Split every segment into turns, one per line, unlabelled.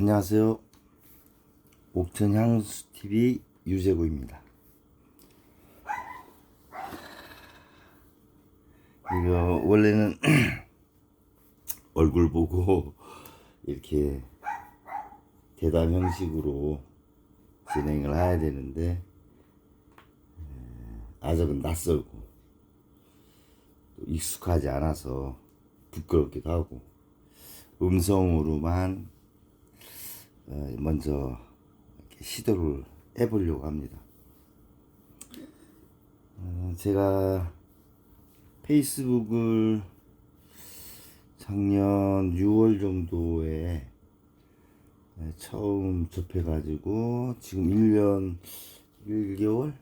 안녕하세요. 옥천향수TV 유재구입니다. 이거 원래는 얼굴 보고 이렇게 대담 형식으로 진행을 해야 되는데 아직은 낯설고 또 익숙하지 않아서 부끄럽기도 하고 음성으로만 먼저 시도를 해보려고 합니다. 제가 페이스북을 작년 6월 정도에 처음 접해가지고 지금 1년 1개월?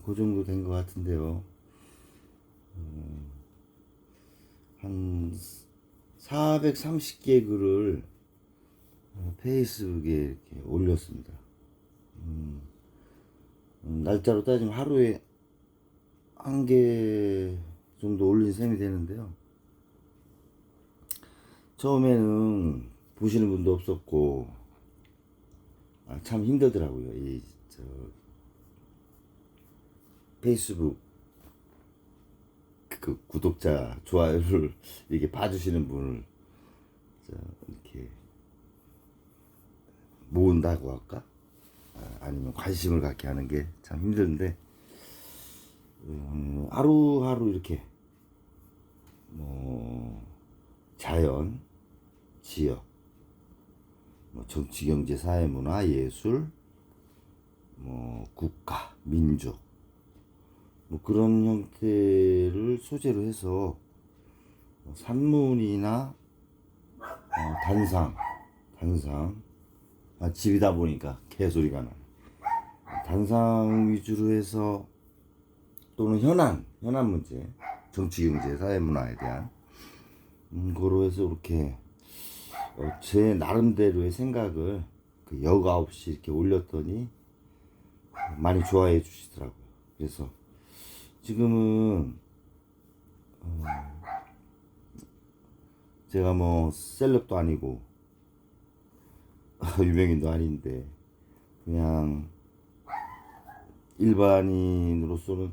그 정도 된 것 같은데요. 한 430개 글을 페이스북에 이렇게 올렸습니다. 날짜로 따지면 하루에 1개 정도 올린 셈이 되는데요. 처음에는 보시는 분도 없었고 참 힘들더라고요. 페이스북 그 구독자 좋아요를 이렇게 봐주시는 분을 이렇게 모은다고 할까? 아니면 관심을 갖게 하는 게 참 힘든데 하루하루 이렇게 뭐 자연, 지역, 뭐 정치, 경제, 사회, 문화, 예술, 뭐 국가, 민족 뭐 그런 형태를 소재로 해서 산문이나 단상 집이다 보니까 개소리가 나. 단상 위주로 해서 또는 현안 문제, 정치, 경제, 사회, 문화에 대한 그로 해서 이렇게 제 나름대로의 생각을 그 여과 없이 이렇게 올렸더니 많이 좋아해 주시더라고요. 그래서 지금은 제가 뭐 셀럽도 아니고 유명인도 아닌데 그냥 일반인으로서는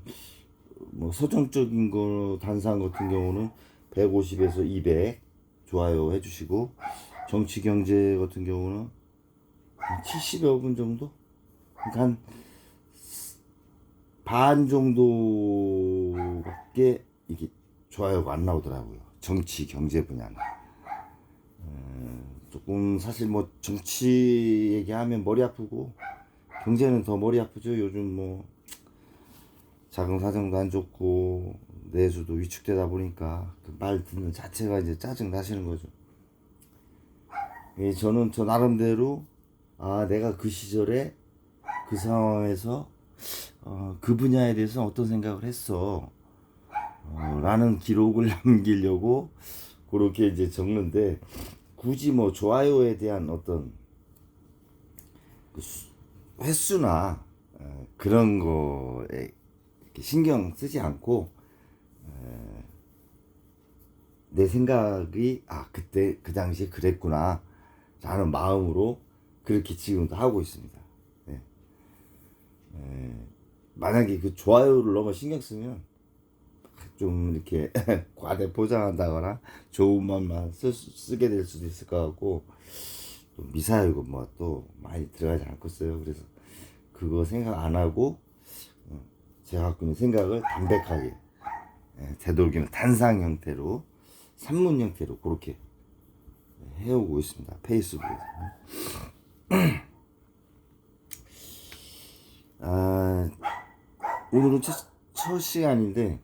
뭐 서정적인 거 단상 같은 경우는 150에서 200 좋아요 해주시고 정치 경제 같은 경우는 70여 분 정도? 그러니까 한 반 정도밖에 이게 좋아요가 안 나오더라고요. 정치 경제 분야는. 조금 사실 뭐 정치 얘기하면 머리 아프고 경제는 더 머리 아프죠. 요즘 뭐 자금 사정도 안 좋고 내수도 위축되다 보니까 그 말 듣는 자체가 이제 짜증 나시는 거죠. 저는 저 나름대로 내가 그 시절에 그 상황에서 그 분야에 대해서 어떤 생각을 했어 라는 기록을 남기려고 그렇게 이제 적는데 굳이 뭐 좋아요에 대한 어떤 그 횟수나 그런 거에 신경 쓰지 않고 내 생각이 그때 그 당시에 그랬구나 라는 마음으로 그렇게 지금도 하고 있습니다. 만약에 그 좋아요를 너무 신경 쓰면 좀 이렇게 과대 포장한다거나 좋은 말만 쓰게 될 수도 있을 것 같고 또 미사일고 뭐 또 많이 들어가지 않겠어요. 그래서 그거 생각 안 하고 제가 갖고 있는 생각을 담백하게 되도록이면 단상 형태로 산문 형태로 그렇게 해오고 있습니다. 페이스북에서. 오늘은 첫 시간인데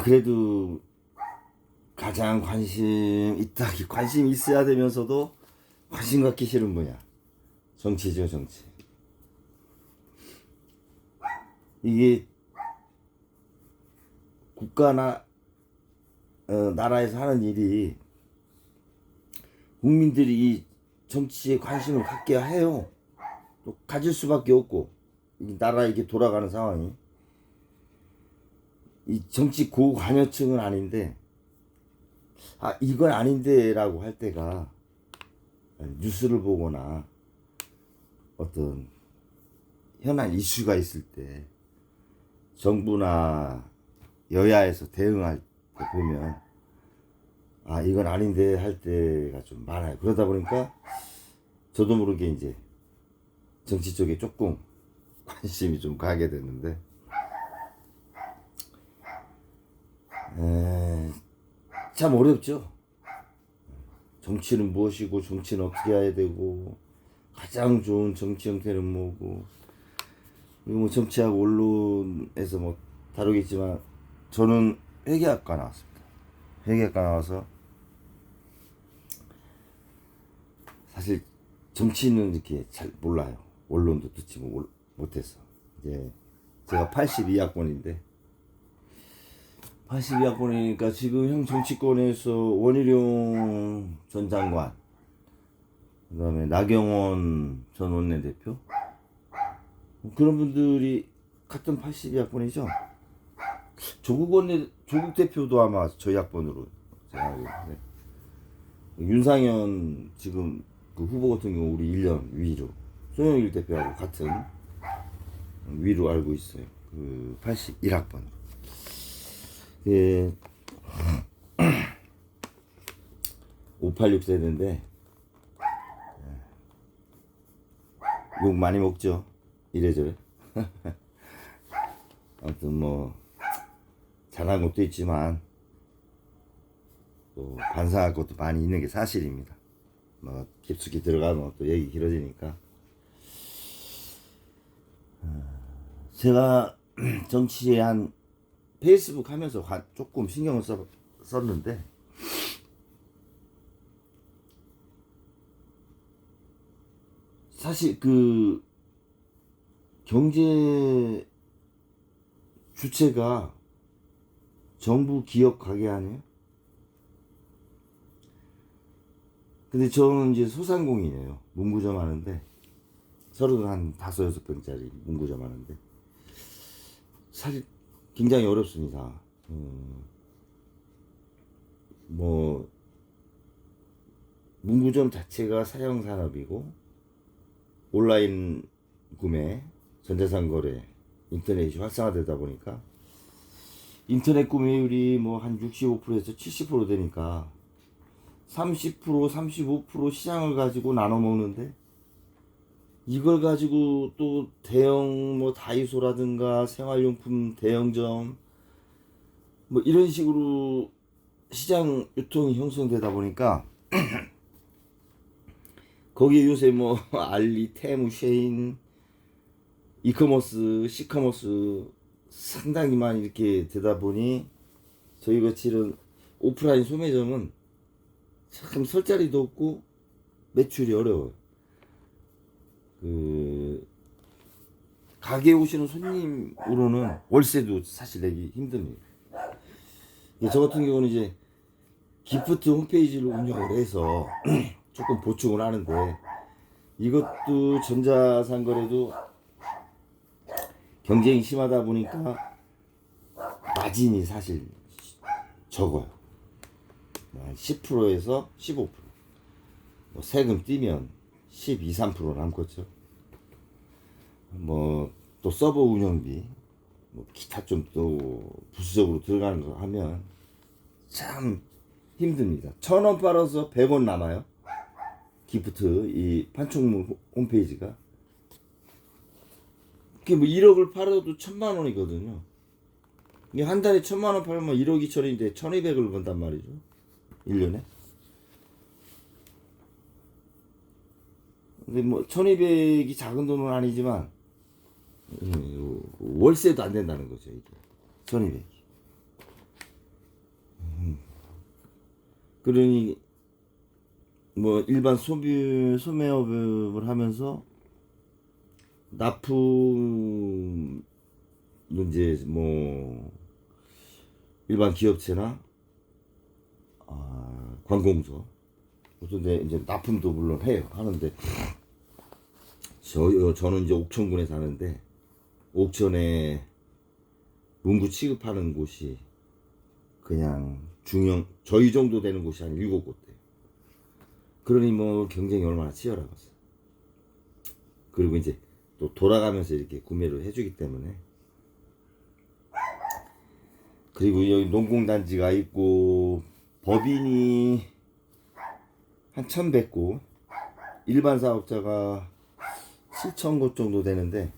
그래도 가장 관심 있어야 되면서도 관심 갖기 싫은 분야 정치죠. 정치. 이게 국가나 나라에서 하는 일이 국민들이 이 정치에 관심을 갖게 해요. 또 가질 수밖에 없고 이 나라 이게 돌아가는 상황이 이 정치 고관여층은 아닌데 아, 이건 아닌데라고 할 때가 뉴스를 보거나 어떤 현안 이슈가 있을 때 정부나 여야에서 대응할 때 보면 아, 이건 아닌데 할 때가 좀 많아요. 그러다 보니까 저도 모르게 이제 정치 쪽에 조금 관심이 좀 가게 됐는데, 참 어렵죠. 정치는 무엇이고 정치는 어떻게 해야 되고 가장 좋은 정치 형태는 뭐고, 그리고 뭐 정치하고 언론에서 뭐 다루겠지만 저는 회계학과 나왔습니다. 회계학과 나와서 사실 정치는 이렇게 잘 몰라요. 언론도 듣지 못해서. 이제 제가 82학번인데 82학번이니까 지금 형 정치권에서 원희룡 전 장관, 그 다음에 나경원 전 원내대표, 그런 분들이 같은 82학번이죠. 조국 대표도 아마 저희 학번으로 제가 알고 있는데, 윤상현 지금 그 후보 같은 경우 우리 1년 위로, 송영길 대표하고 같은 위로 알고 있어요. 그 81학번. 예, 586 세대인데 욕 많이 먹죠. 이래저래. 아무튼 뭐 잘한 것도 있지만 또 반성할 것도 많이 있는 게 사실입니다. 뭐 깊숙이 들어가면 또 얘기 길어지니까. 제가 정치에 한 페이스북 하면서 조금 신경을 썼는데, 사실 그 경제 주체가 정부 기업 가게 아니에요? 근데 저는 이제 소상공인이에요. 문구점 하는데, 서른 한 5-6병짜리 문구점 하는데, 사실 굉장히 어렵습니다. 뭐 문구점 자체가 사형산업이고 온라인 구매, 전자상거래, 인터넷이 활성화되다 보니까 인터넷 구매율이 뭐 한 65%에서 70% 되니까 30%, 35% 시장을 가지고 나눠 먹는데, 이걸 가지고 또 대형 뭐 다이소라든가 생활용품 대형점 뭐 이런 식으로 시장 유통이 형성되다 보니까 거기에 요새 뭐 알리, 테무, 쉐인, 이커머스, 시커머스 상당히 많이 이렇게 되다 보니 저희 같이 이런 오프라인 소매점은 참 설 자리도 없고 매출이 어려워요. 그 가게에 오시는 손님으로는 월세도 사실 내기 힘듭니다. 저 같은 경우는 이제 기프트 홈페이지를 운영을 해서 조금 보충을 하는데, 이것도 전자상거래도 경쟁이 심하다 보니까 마진이 사실 적어요. 10%에서 15%. 뭐 세금 떼면 12-13% 남겠죠. 뭐 또 서버 운영비, 뭐 기타 좀 또 부수적으로 들어가는 거 하면 참 힘듭니다. 1,000원 빨아서 100원 남아요. 기프트 이 판촉물 홈페이지가. 그게 뭐 1억을 팔아도 1,000만 원이거든요. 이게 한 달에 1,000만 원 팔면 1억 2천인데 1,200을 번단 말이죠. 1년에. 근데 뭐 1,200이 작은 돈은 아니지만 월세도 안 된다는 거죠, 이게. 1,200. 그러니 뭐 일반 소매업을 하면서 납품 이제 뭐 일반 기업체나 관공서 근데 이제 납품도 물론 해요. 하는데 저는 이제 옥천군에 사는데, 옥천에 문구 취급하는 곳이 그냥 중형 저희 정도 되는 곳이 한 7곳대. 그러니 뭐 경쟁이 얼마나 치열하겠어. 그리고 이제 또 돌아가면서 이렇게 구매를 해주기 때문에. 그리고 여기 농공단지가 있고 법인이 한 1100곳, 일반 사업자가 7000곳 정도 되는데,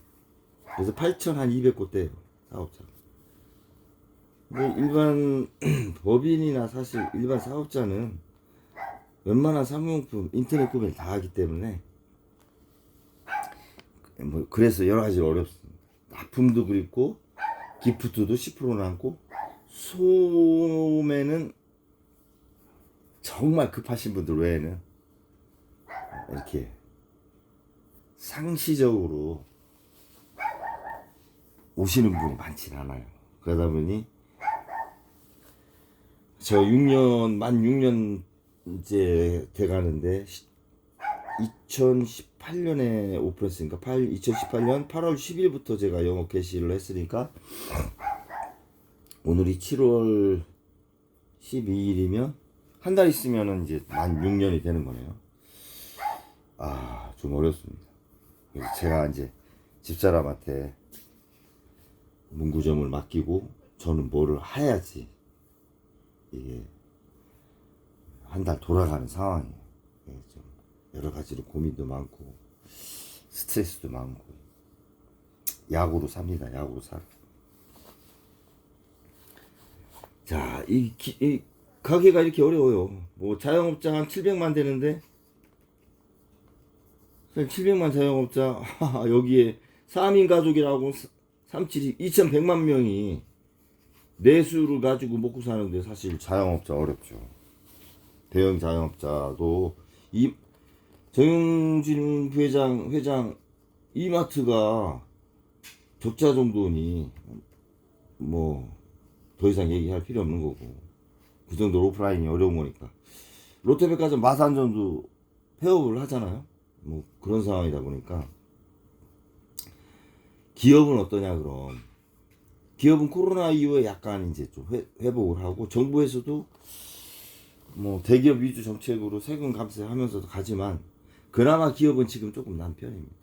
그래서 8200곳대예요 사업자가. 근데 일반 법인이나 사실 일반 사업자는 웬만한 사무용품 인터넷 구매를 다 하기 때문에 뭐 그래서 여러 가지 어렵습니다. 납품도 그렇고 기프트도 10% 남고, 소매는 정말 급하신 분들 외에는 이렇게 상시적으로 오시는 분이 많진 않아요. 그러다 보니 저 6년 만 6년 이제 돼가는데 2018년에 오픈했으니까 2018년 8월 10일부터 제가 영업 개시를 했으니까 오늘이 7월 12일이면 한 달 있으면은 이제 만 6년이 되는 거네요. 아, 좀 어렵습니다. 그래서 제가 이제 집사람한테 문구점을 맡기고 저는 뭐를 해야지 이게 한 달 돌아가는 상황이에요. 좀 여러 가지로 고민도 많고 스트레스도 많고 약으로 삽니다. 약으로 살아. 자, 이 가게가 이렇게 어려워요. 뭐 자영업자 한 700만 되는데 700만 자영업자 여기에 3인 가족이라고 37이 2100만 명이 내수를 가지고 먹고 사는데 사실 자영업자 어렵죠. 대형 자영업자도 이 정용진 회장 이마트가 적자 정도니 뭐 더 이상 얘기할 필요 없는 거고, 그 정도로 오프라인이 어려운 거니까. 롯데백화점 마산점도 폐업을 하잖아요. 뭐 그런 상황이다 보니까. 기업은 어떠냐 그럼. 기업은 코로나 이후에 약간 이제 좀 회복을 하고, 정부에서도 뭐 대기업 위주 정책으로 세금 감세하면서도 가지만 그나마 기업은 지금 조금 난 편입니다.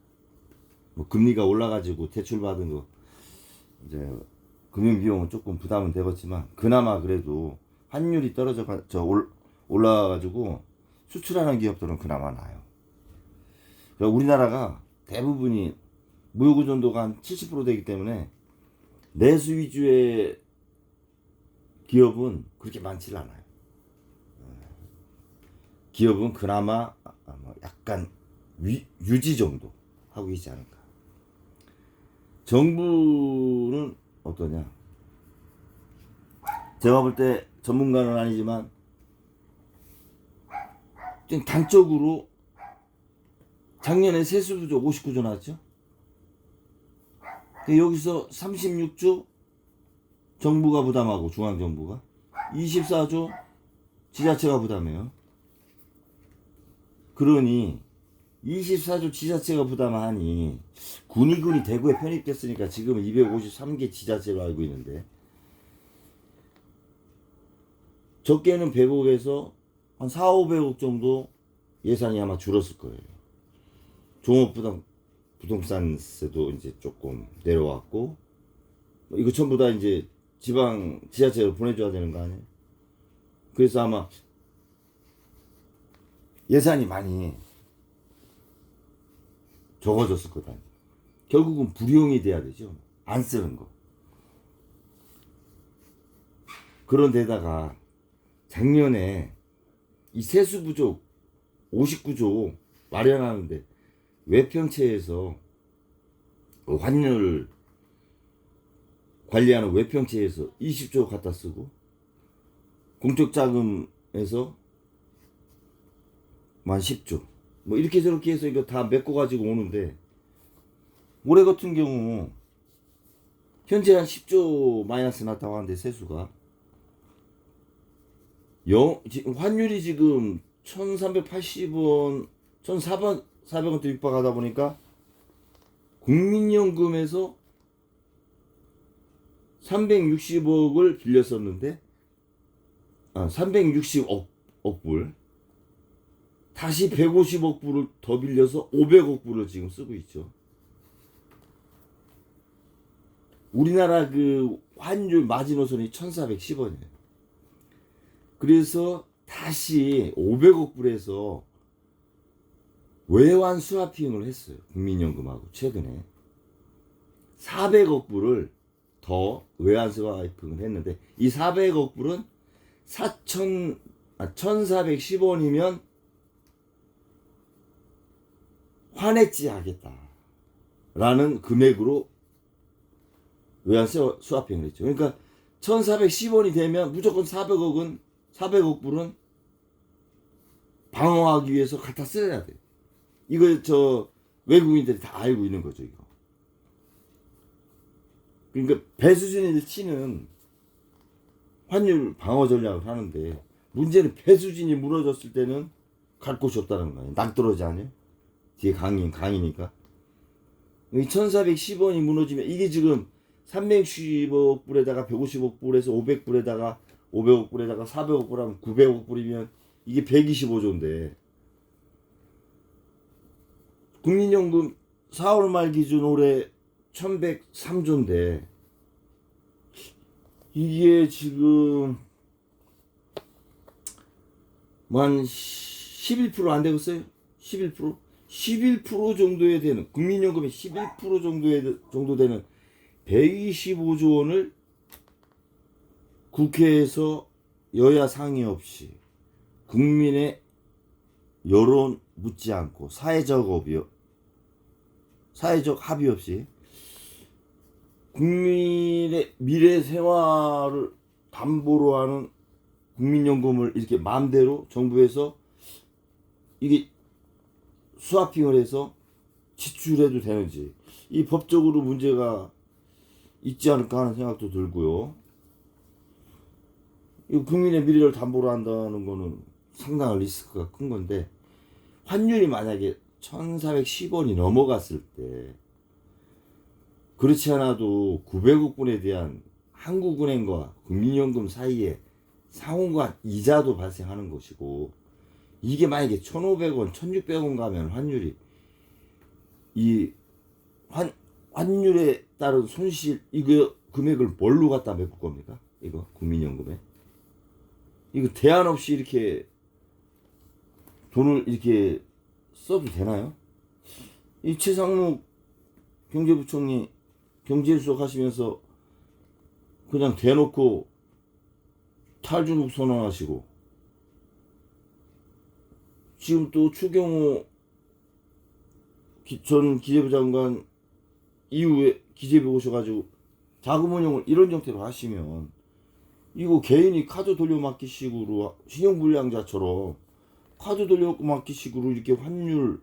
뭐 금리가 올라가지고 대출 받은 거 이제 금융 비용은 조금 부담은 되겠지만 그나마 그래도 환율이 올라가가지고 수출하는 기업들은 그나마 나아요. 그러니까 우리나라가 대부분이 무역 의존도가 한 70% 되기 때문에 내수 위주의 기업은 그렇게 많지 않아요. 기업은 그나마 약간 유지 정도 하고 있지 않을까. 정부는 어떠냐? 제가 볼 때 전문가는 아니지만 좀 단적으로 작년에 세수 부족 59조 나왔죠. 여기서 36조 정부가 부담하고, 중앙정부가 24조 지자체가 부담해요. 그러니 24조 지자체가 부담하니 군이 대구에 편입됐으니까 지금은 253개 지자체로 알고 있는데, 적게는 100억에서 한 4, 500억 정도 예산이 아마 줄었을 거예요. 부동산세도 이제 조금 내려왔고, 이거 전부 다 이제 지방 지자체로 보내줘야 되는 거 아니에요? 그래서 아마 예산이 많이 적어졌을 거다. 결국은 불용이 돼야 되죠. 안 쓰는 거. 그런데다가 작년에 이 세수 부족 59조 마련하는데 외평채에서 환율 관리하는 외평채에서 20조 갖다 쓰고, 공적 자금에서 만 10조 뭐 이렇게 저렇게 해서 이거 다 메꿔 가지고 오는데, 올해 같은 경우 현재 한 10조 마이너스 났다고 하는데 세수가 환율이 지금 1380원 1400원대 육박하다 보니까 국민연금에서 360억을 빌렸었는데 360억 불, 다시 150억 불을 더 빌려서 500억 불을 지금 쓰고 있죠. 우리나라 그 환율 마지노선이 1410원이에요. 그래서 다시 500억 불에서 외환 스와핑을 했어요. 국민연금하고 최근에 400억 불을 더 외환 스와핑을 했는데, 이 400억 불은 1410원이면 환해지 하겠다라는 금액으로 외환 스와핑을 했죠. 그러니까 1410원이 되면 무조건 400억 불은 방어하기 위해서 갖다 써야 돼. 이거 저 외국인들이 다 알고 있는 거죠, 이거. 그러니까 배수진이 치는 환율 방어 전략을 하는데, 문제는 배수진이 무너졌을 때는 갈 곳이 없다는 거예요. 낭떠러지 아니에요? 뒤에 강이니까. 이 1410원이 무너지면, 이게 지금 360억 불에다가 150억 불에서 500불에다가 500억 불에다가 400억 불 하면 900억 불이면 이게 125조인데, 국민연금 4월 말 기준 올해 1103조인데, 이게 지금 뭐 한 11% 안 되겠어요? 11%? 11% 정도에 되는, 국민연금의 11% 정도 되는 125조 원을 국회에서 여야 상의 없이 국민의 여론 묻지 않고 사회적 합의 없이 국민의 미래 생활을 담보로 하는 국민연금을 이렇게 마음대로 정부에서 이게 스와핑을 해서 지출해도 되는지, 이 법적으로 문제가 있지 않을까 하는 생각도 들고요. 이 국민의 미래를 담보로 한다는 거는 상당한 리스크가 큰 건데, 환율이 만약에 1410원이 넘어갔을 때, 그렇지 않아도 900억 불에 대한 한국은행과 국민연금 사이에 상호간 이자도 발생하는 것이고, 이게 만약에 1,500원, 1,600원 가면 환율이, 이 환율에 따른 손실, 이거 금액을 뭘로 갖다 메꿀 겁니까? 이거 국민연금에 이거 대안 없이 이렇게 돈을 이렇게 써도 되나요? 이 최상무 경제부총리 경제수석 하시면서 그냥 대놓고 탈중국 선언하시고, 지금 또 추경호 전 기재부 장관 이후에 기재부 오셔가지고 자금 운용을 이런 형태로 하시면, 이거 개인이 카드 돌려막기식으로, 신용불량자처럼 카드 돌려막기식으로 이렇게 환율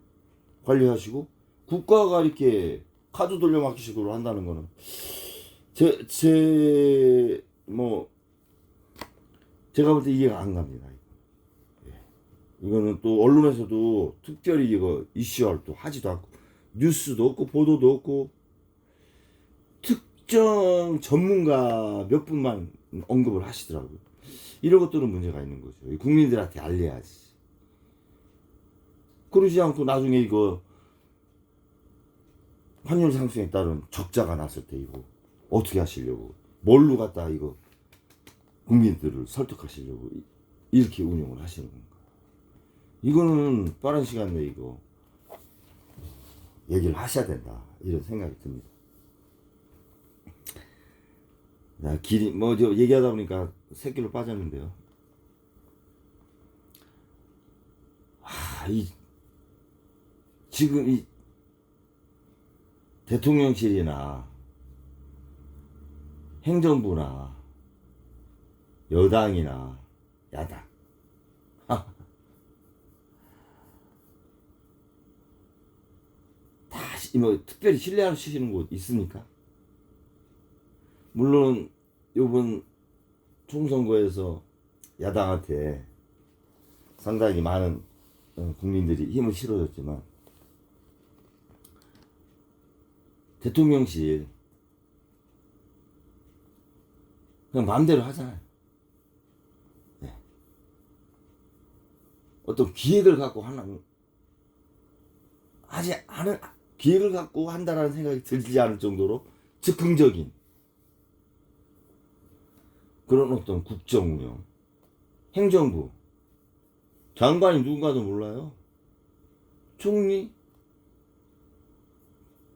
관리하시고, 국가가 이렇게 카드 돌려막기식으로 한다는 거는 제가 볼 때 이해가 안 갑니다. 이거는 또 언론에서도 특별히 이거 이슈화를 또 하지도 않고, 뉴스도 없고 보도도 없고, 특정 전문가 몇 분만 언급을 하시더라고요. 이런 것들은 문제가 있는 거죠. 국민들한테 알려야지. 그러지 않고 나중에 이거 환율 상승에 따른 적자가 났을 때 이거 어떻게 하시려고, 뭘로 갖다 이거 국민들을 설득하시려고 이렇게 운영을 하시는 건가. 이거는 빠른 시간 내에 이거 얘기를 하셔야 된다, 이런 생각이 듭니다. 자, 길이 저 얘기하다 보니까 새길로 빠졌는데요. 지금 이 대통령실이나 행정부나 여당이나 야당, 다 특별히 신뢰하시는 곳 있습니까? 물론 이번 총선거에서 야당한테 상당히 많은 국민들이 힘을 실어줬지만, 대통령실 그냥 마음대로 하잖아요. 네. 어떤 기획을 갖고 하는 기획을 갖고 한다라는 생각이 들지 않을 정도로 즉흥적인 그런 어떤 국정 운영, 행정부, 장관이 누군가도 몰라요. 총리,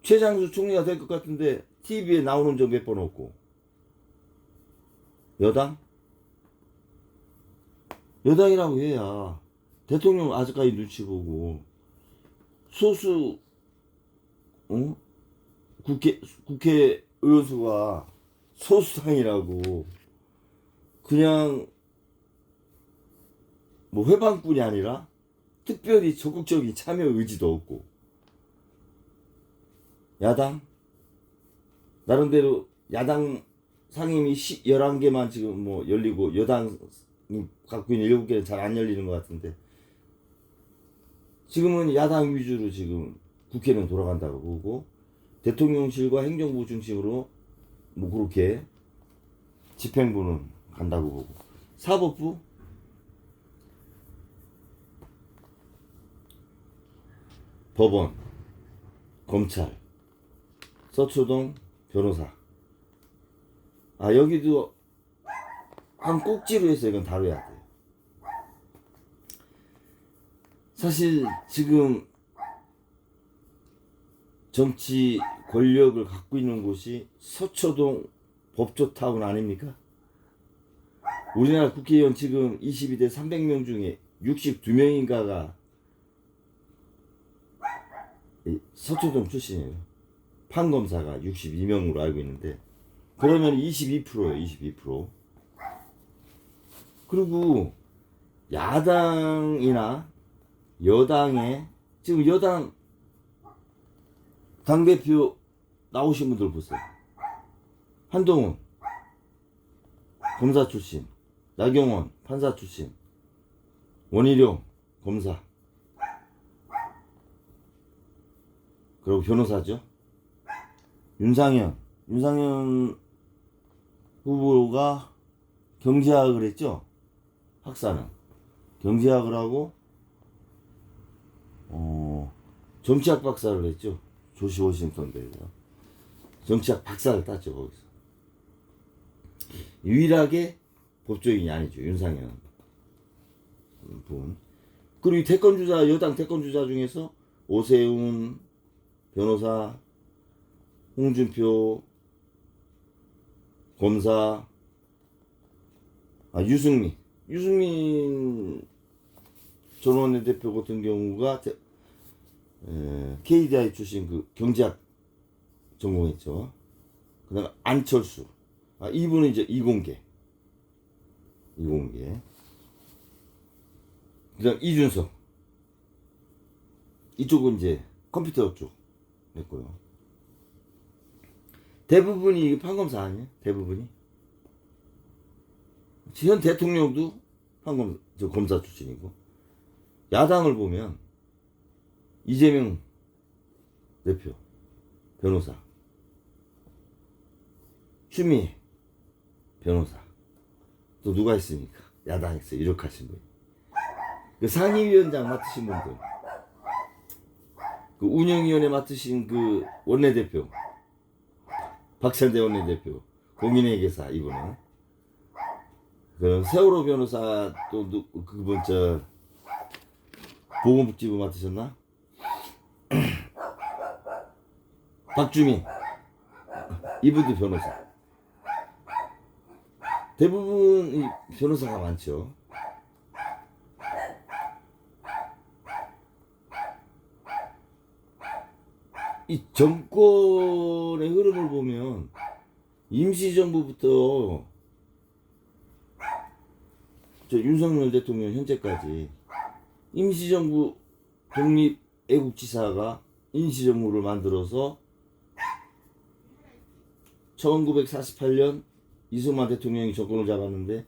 최장수 총리가 될 것 같은데 TV에 나오는 적 몇 번 없고. 여당이라고 해야 대통령 아직까지 눈치 보고 소수 국회의원 수가 소수당이라고 그냥 뭐 회방뿐이 아니라 특별히 적극적인 참여 의지도 없고. 야당 나름대로 야당 상임위 11개만 지금 뭐 열리고 여당이 갖고 있는 7개는 잘 안 열리는 것 같은데 지금은 야당 위주로 지금 국회는 돌아간다고 보고 대통령실과 행정부 중심으로 뭐 그렇게 집행부는 간다고 보고 사법부 법원 검찰 서초동 변호사 여기도 한 꼭지로 해서 이건 다뤄야 돼요. 사실 지금 정치 권력을 갖고 있는 곳이 서초동 법조타운 아닙니까? 우리나라 국회의원 지금 22대 300명 중에 62명인가가 서초동 출신이에요. 판검사가 62명으로 알고 있는데 그러면 22%예요. 22%. 그리고 야당이나 여당에 지금 여당 당대표 나오신 분들 보세요. 한동훈 검사 출신, 나경원 판사 출신, 원희룡 검사, 그리고 변호사죠. 윤상현 후보가 경제학을 했죠. 학사는 경제학을 하고 정치학 박사를 했죠. 조시 워싱턴 대에서 정치학 박사를 땄죠. 거기서 유일하게 법조인이 아니죠. 윤상현 분. 그리고 태권주자 여당 태권주자 중에서 오세훈 변호사, 홍준표 검사, 유승민 전 원내대표 같은 경우가 KDI 출신 그 경제학 전공했죠. 그다음 안철수, 이분은 이제 이공계. 그다음 이준석, 이쪽은 이제 컴퓨터 쪽 했고요. 대부분이 판검사 아니에요? 대부분이. 현 대통령도 검사 출신이고. 야당을 보면 이재명 대표 변호사, 추미애 변호사, 또 누가 있습니까? 야당에서 이렇게 하신 분. 그 상임위원장 맡으신 분들, 그 운영위원회 맡으신 그 원내대표 박찬대 원내대표, 공인의 계사 이분은, 그 세월호 변호사 또 그분 보건복지부 맡으셨나? 박주민 이분도 변호사. 대부분 이 변호사가 많죠. 이 정권의 흐름을 보면 임시정부부터 윤석열 대통령 현재까지 임시정부 독립애국지사가 임시정부를 만들어서 1948년 이승만 대통령이 정권을 잡았는데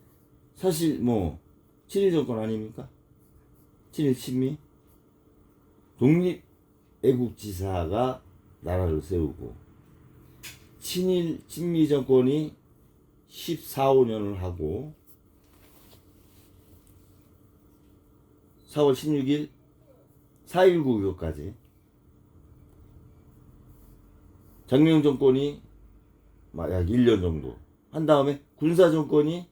사실 뭐 7.1 정권 아닙니까? 7.1 친미 독립애국지사가 나라를 세우고 친일 친미 정권이 14, 15년을 하고 4월 16일 4.19 이것까지 장명 정권이 약 1년 정도 한 다음에 군사 정권이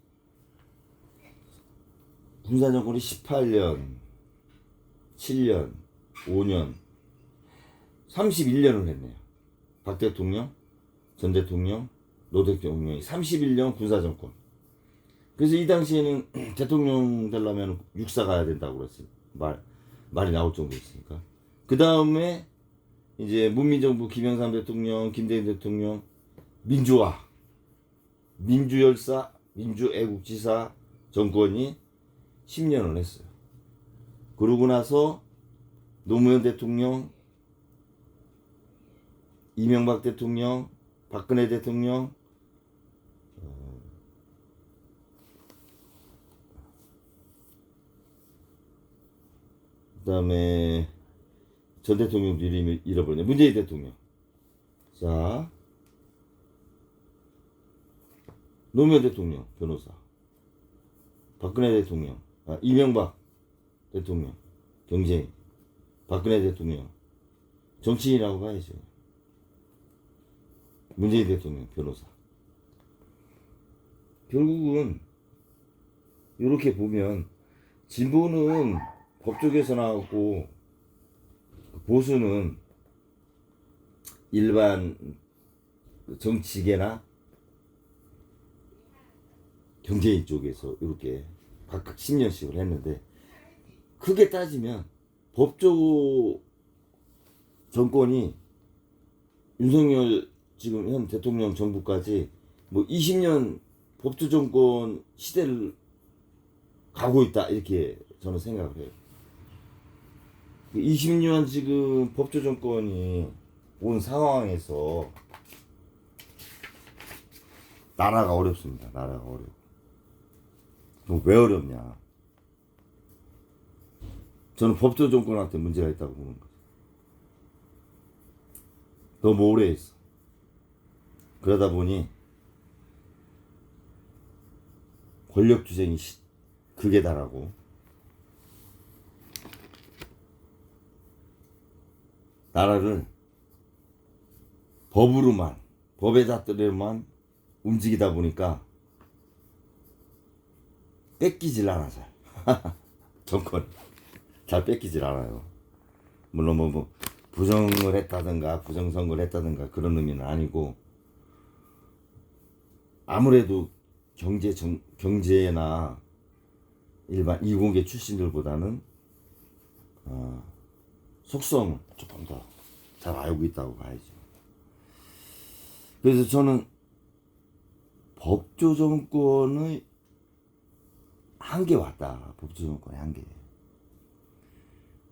18년, 7년, 5년, 31년을 했네요. 박 대통령, 전 대통령, 노 대통령이 31년 군사 정권. 그래서 이 당시에는 대통령 되려면 육사 가야 된다고 그랬어요. 말이 나올 정도였으니까. 그 다음에 이제 문민정부 김영삼 대통령, 김대중 대통령, 민주화, 민주열사, 민주애국지사 정권이 10년을 했어요. 그러고 나서 노무현 대통령, 이명박 대통령, 박근혜 대통령, 그 다음에 전 대통령도 이름이 잃어버렸네. 문재인 대통령. 자, 노무현 대통령, 변호사. 박근혜 대통령, 이명박 대통령, 경제인. 박근혜 대통령, 정치인이라고 봐야죠. 문재인 대통령, 변호사. 결국은 이렇게 보면 진보는 법조계에서 나왔고 보수는 일반 정치계나 경제인 쪽에서 이렇게 각각 10년씩을 했는데, 크게 따지면 법조 정권이 윤석열 지금 현 대통령 정부까지 뭐 20년 법조 정권 시대를 가고 있다, 이렇게 저는 생각을 해요. 20년 지금 법조 정권이 온 상황에서 나라가 어렵습니다. 나라가 어려워. 그럼 왜 어렵냐? 저는 법조 정권한테 문제가 있다고 보는 거죠. 너무 오래 했어. 그러다 보니 권력투쟁이 극에 달하고 나라를 법에 닿들에만 움직이다 보니까 뺏기질 않아, 잘. 정권 잘 뺏기질 않아요. 물론 뭐 부정을 했다든가 부정선거를 했다든가 그런 의미는 아니고, 아무래도 경제나 일반 이공계 출신들보다는 속성을 조금 더 잘 알고 있다고 봐야죠. 그래서 저는 법조 정권의 한계 왔다. 법조 정권의 한계.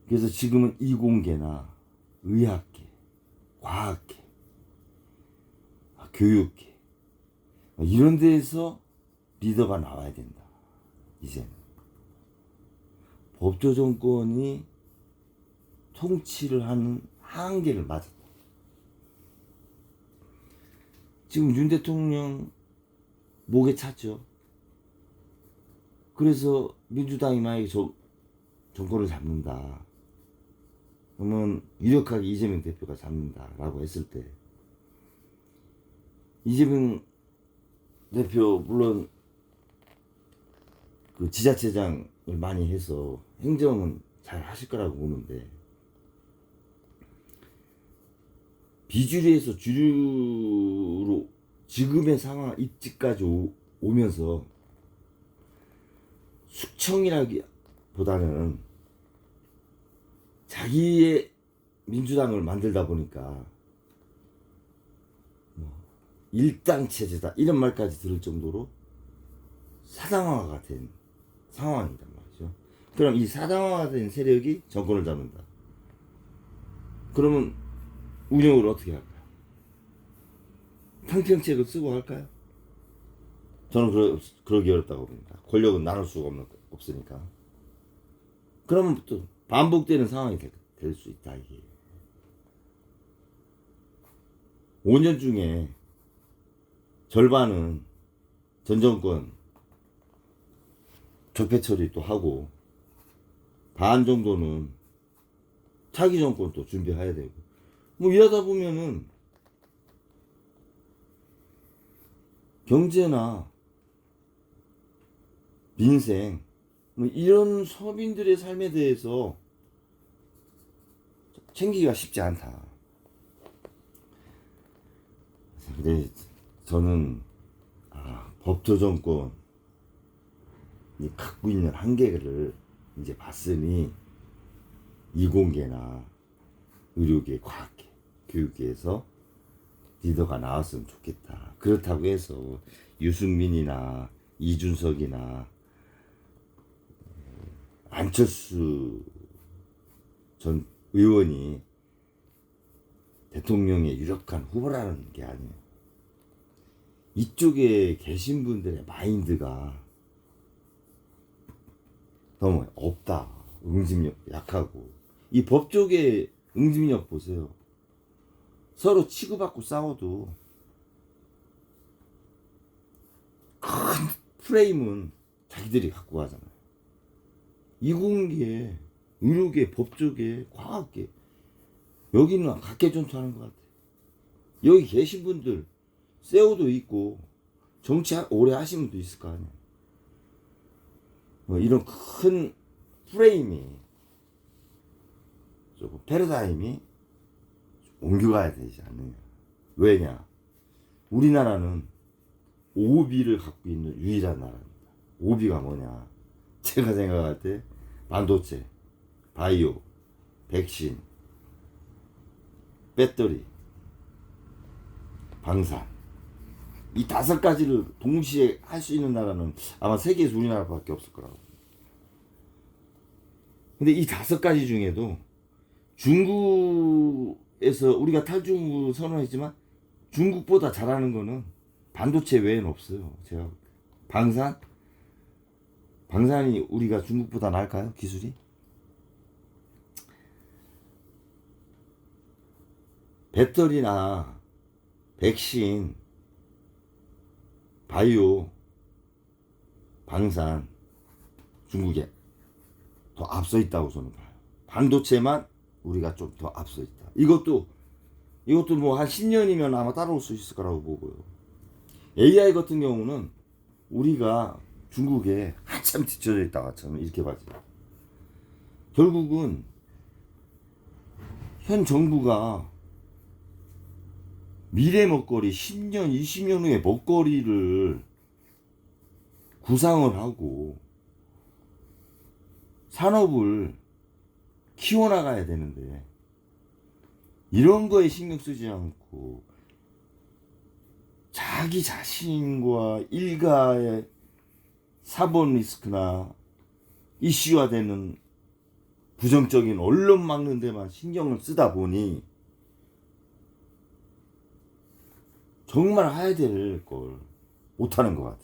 그래서 지금은 이공계나 의학계, 과학계, 교육계 이런 데에서 리더가 나와야 된다. 이제는 법조 정권이 통치를 하는 한계를 맞았다. 지금 윤 대통령 목에 찼죠. 그래서 민주당이 만약에 정권을 잡는다, 그러면 유력하게 이재명 대표가 잡는다라고 했을 때, 이재명 대표 물론 그 지자체장을 많이 해서 행정은 잘 하실 거라고 보는데, 비주류에서 주류로 지금의 상황 입지까지 오면서 숙청이라기보다는 자기의 민주당을 만들다 보니까 일당 체제다 이런 말까지 들을 정도로 사당화가 된 상황이란 말이죠. 그럼 이 사당화가 된 세력이 정권을 잡는다. 그러면 운영을 어떻게 할까요? 탕평책을 쓰고 할까요? 저는 그러기 어렵다고 봅니다. 권력은 나눌 수가 없으니까. 그러면 또 반복되는 상황이 될 수 있다, 이게. 5년 중에 절반은 전 정권 적폐 처리도 하고, 반 정도는 차기 정권도 준비해야 되고, 뭐 이러다 보면은 경제나 민생, 뭐 이런 서민들의 삶에 대해서 챙기기가 쉽지 않다. 근데 저는 법조 정권이 갖고 있는 한계를 이제 봤으니 이공계나 의료계, 과학계, 교육계에서 리더가 나왔으면 좋겠다. 그렇다고 해서 유승민이나 이준석이나 안철수 전 의원이 대통령의 유력한 후보라는 게 아니에요. 이쪽에 계신 분들의 마인드가 너무 없다. 응집력 약하고. 이 법조계 응집력 보세요. 서로 치고받고 싸워도 큰 프레임은 자기들이 갖고 가잖아요. 이공계, 의료계, 법조계, 과학계, 여기는 각계존초하는 것 같아요. 여기 계신 분들 세오도 있고 정치 오래 하신 분도 있을 거 아니에요. 뭐 이런 큰 프레임이 조금 패러다임이 옮겨가야 되지 않느냐. 왜냐? 우리나라는 오비를 갖고 있는 유일한 나라입니다. 오비가 뭐냐? 제가 생각할 때 반도체, 바이오, 백신, 배터리, 방산, 이 5가지를 동시에 할 수 있는 나라는 아마 세계에서 우리나라밖에 없을 거라고. 근데 이 5가지 중에도 중국에서 우리가 탈중국 선언했지만 중국보다 잘하는 거는 반도체 외에는 없어요. 제가 방산이 우리가 중국보다 나을까요? 기술이? 배터리나 백신, 바이오, 방산, 중국에 더 앞서 있다고 저는 봐요. 반도체만 우리가 좀 더 앞서 있다. 이것도 뭐 한 10년이면 아마 따라올 수 있을 거라고 보고요. AI 같은 경우는 우리가 중국에 한참 뒤쳐져 있다가 저는 이렇게 봐죠. 결국은 현 정부가 미래 먹거리 10년, 20년 후에 먹거리를 구상을 하고 산업을 키워나가야 되는데 이런 거에 신경 쓰지 않고 자기 자신과 일가의 사본 리스크나 이슈화되는 부정적인 언론 막는 데만 신경을 쓰다 보니 정말 해야 될 걸 못하는 것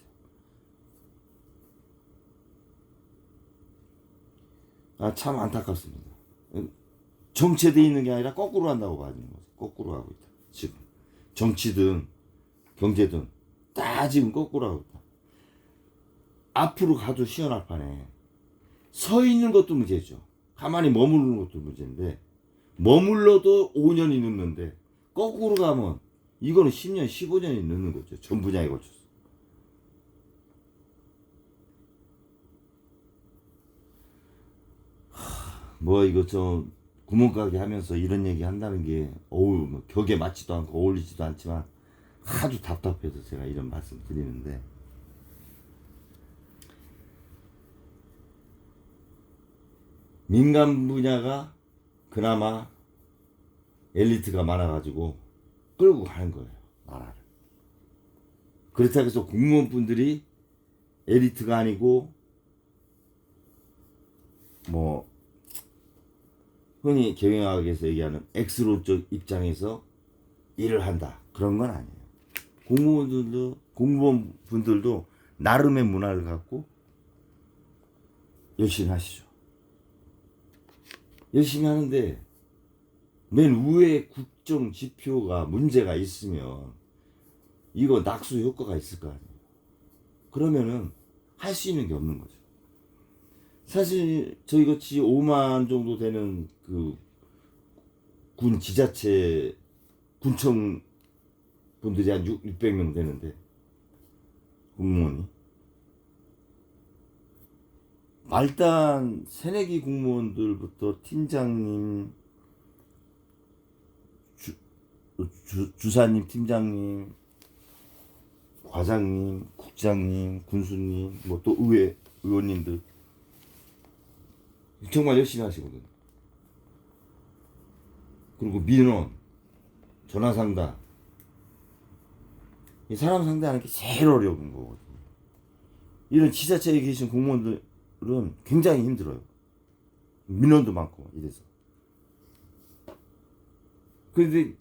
같아요. 참 안타깝습니다. 정체돼 있는 게 아니라 거꾸로 한다고 봐야 되는 거죠. 거꾸로 하고 있다. 지금 정치든 경제든 다 지금 거꾸로 하고 있다. 앞으로 가도 시원할 판에 서 있는 것도 문제죠. 가만히 머무르는 것도 문제인데 머물러도 5년이 늦는데 거꾸로 가면 이거는 10년, 15년이 늦는 거죠. 전 분야에 걸쳐서. 뭐 이거 좀 구멍가게 하면서 이런 얘기 한다는 게 뭐 격에 맞지도 않고 어울리지도 않지만 하도 답답해서 제가 이런 말씀 드리는데 민간 분야가 그나마 엘리트가 많아가지고 끌고 가는 거예요, 나라를. 그렇다고 해서 공무원분들이 엘리트가 아니고 뭐 흔히 경영학에서 얘기하는 X론적 입장에서 일을 한다, 그런 건 아니에요. 공무원분들도 나름의 문화를 갖고 열심히 하시죠. 열심히 하는데 맨 위에 국정 지표가 문제가 있으면 이거 낙수 효과가 있을 거 아니에요. 그러면은 할 수 있는 게 없는 거죠. 사실 저희 같이 5만 정도 되는 그 군 지자체 군청 분들이 한 600명 되는데 공무원이 말단 새내기 공무원들부터 팀장님, 주사님, 팀장님, 과장님, 국장님, 군수님, 뭐 또 의원님들 정말 열심히 하시거든. 그리고 민원, 전화 상담, 이 사람 상대하는 게 제일 어려운 거거든. 이런 지자체에 계신 공무원들은 굉장히 힘들어요. 민원도 많고 이래서. 그런데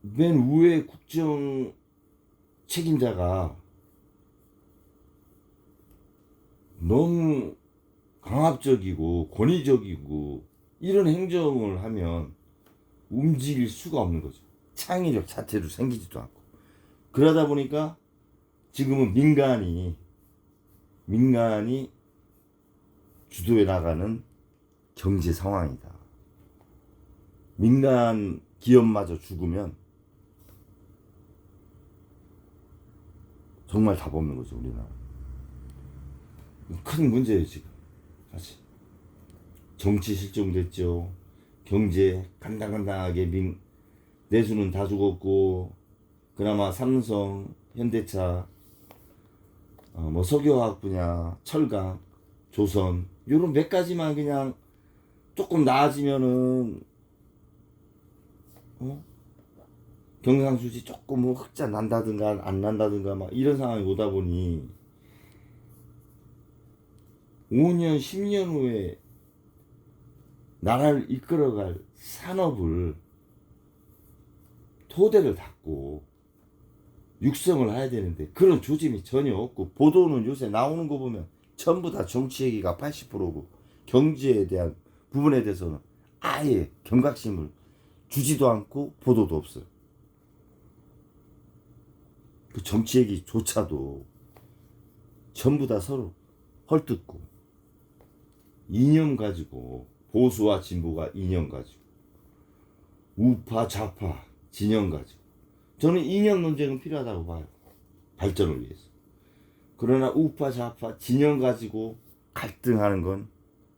맨 위에 국정 책임자가 너무 강압적이고 권위적이고 이런 행정을 하면 움직일 수가 없는 거죠. 창의력 자체도 생기지도 않고. 그러다 보니까 지금은 민간이 주도해 나가는 경제 상황이다. 민간 기업마저 죽으면 정말 답 없는 거죠, 우리나라. 큰 문제예요, 지금. 사실. 정치 실종됐죠. 경제 간당간당하게 내수는 다 죽었고, 그나마 삼성, 현대차, 뭐 석유화학 분야, 철강, 조선, 요런 몇 가지만 그냥 조금 나아지면은, 경상수지 조금 뭐 흑자 난다든가 안 난다든가 막 이런 상황이 오다 보니 5년, 10년 후에 나라를 이끌어갈 산업을 토대를 닦고 육성을 해야 되는데 그런 조짐이 전혀 없고, 보도는 요새 나오는 거 보면 전부 다 정치 얘기가 80%고 경제에 대한 부분에 대해서는 아예 경각심을 주지도 않고 보도도 없어요. 그 정치 얘기조차도 전부 다 서로 헐뜯고 이념 가지고, 보수와 진보가 이념 가지고, 우파 좌파 진영 가지고. 저는 이념 논쟁은 필요하다고 봐요, 발전을 위해서. 그러나 우파 좌파 진영 가지고 갈등하는 건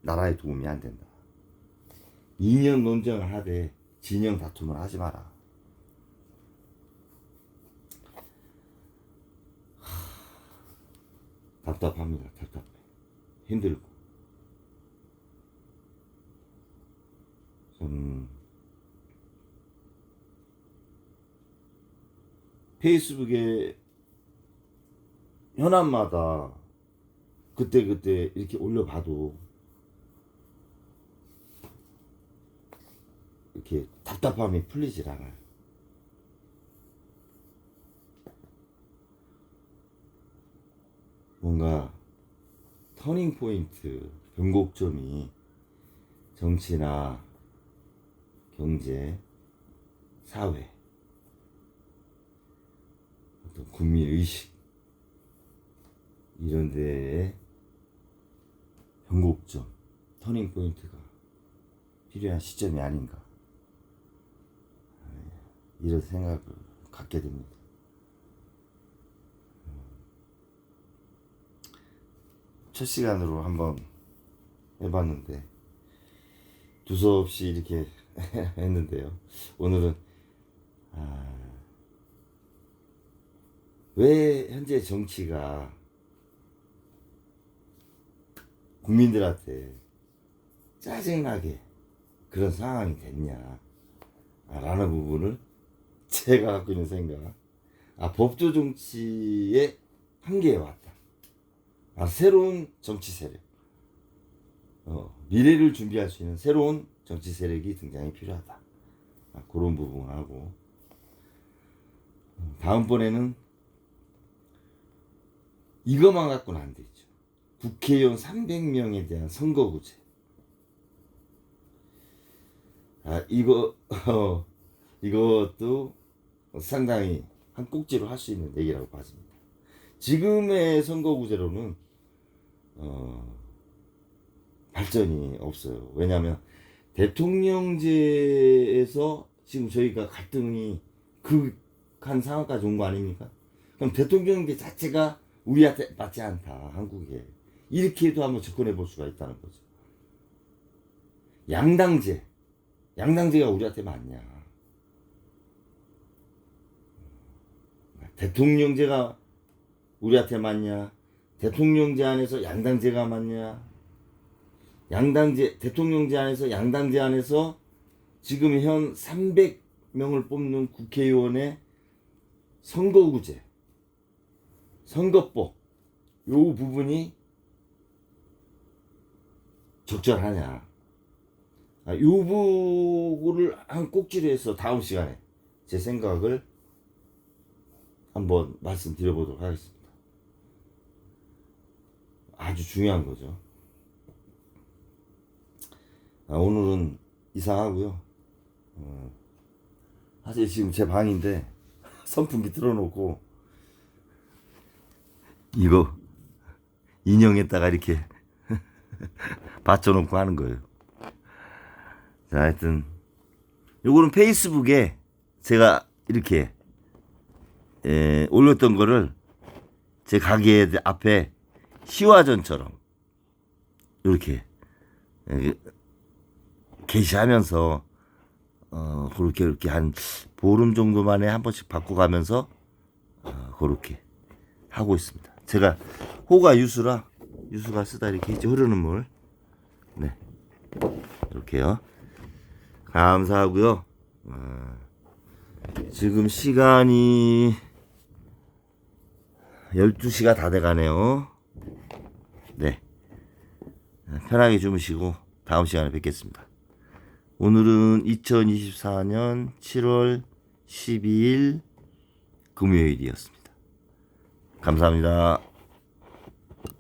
나라에 도움이 안 된다. 이념 논쟁을 하되 진영 다툼을 하지 마라. 답답합니다. 답답해. 힘들고. 페이스북에 현안마다 그때그때 이렇게 올려봐도 이렇게 답답함이 풀리질 않아요. 뭔가 터닝 포인트, 변곡점이 정치나 경제, 사회, 어떤 국민 의식 이런 데에 변곡점, 터닝 포인트가 필요한 시점이 아닌가, 이런 생각을 갖게 됩니다. 첫 시간으로 한번 해봤는데 두서없이 이렇게 했는데요. 오늘은 왜 현재 정치가 국민들한테 짜증나게 그런 상황이 됐냐 라는 부분을 제가 갖고 있는 생각, 법조 정치의 한계에 왔다. 새로운 정치 세력, 미래를 준비할 수 있는 새로운 정치 세력이 등장이 필요하다. 그런 부분하고, 다음번에는 이것만 갖고는 안 되죠. 국회의원 300명에 대한 선거구제. 이것도 상당히 한 꼭지로 할 수 있는 얘기라고 봐집니다. 지금의 선거구제로는 발전이 없어요. 왜냐하면 대통령제에서 지금 저희가 갈등이 극한 상황까지 온 거 아닙니까? 그럼 대통령제 자체가 우리한테 맞지 않다, 한국에. 이렇게도 한번 접근해 볼 수가 있다는 거죠. 양당제가 우리한테 맞냐? 대통령제가 우리한테 맞냐? 대통령제 안에서 양당제가 맞냐? 대통령제 안에서 양당제 안에서 지금 현 300명을 뽑는 국회의원의 선거구제, 선거법, 요 부분이 적절하냐? 요 부분을 한 꼭지로 해서 다음 시간에 제 생각을 한번 말씀드려보도록 하겠습니다. 아주 중요한 거죠. 오늘은 이상하고요. 사실 지금 제 방인데 선풍기 틀어놓고 이거 인형에다가 이렇게 받쳐놓고 하는 거예요. 자, 하여튼 요거는 페이스북에 제가 이렇게 올렸던 거를 제 가게 앞에 시화전처럼 이렇게 게시하면서 그렇게 이렇게 한 보름 정도 만에 한 번씩 바꿔가면서 그렇게 하고 있습니다. 제가 호가 유수가 쓰다 이렇게 이제 흐르는 물, 네, 이렇게요. 감사하고요. 지금 시간이 12시가 다 돼가네요. 네, 편하게 주무시고 다음 시간에 뵙겠습니다. 오늘은 2024년 7월 12일 금요일이었습니다. 감사합니다.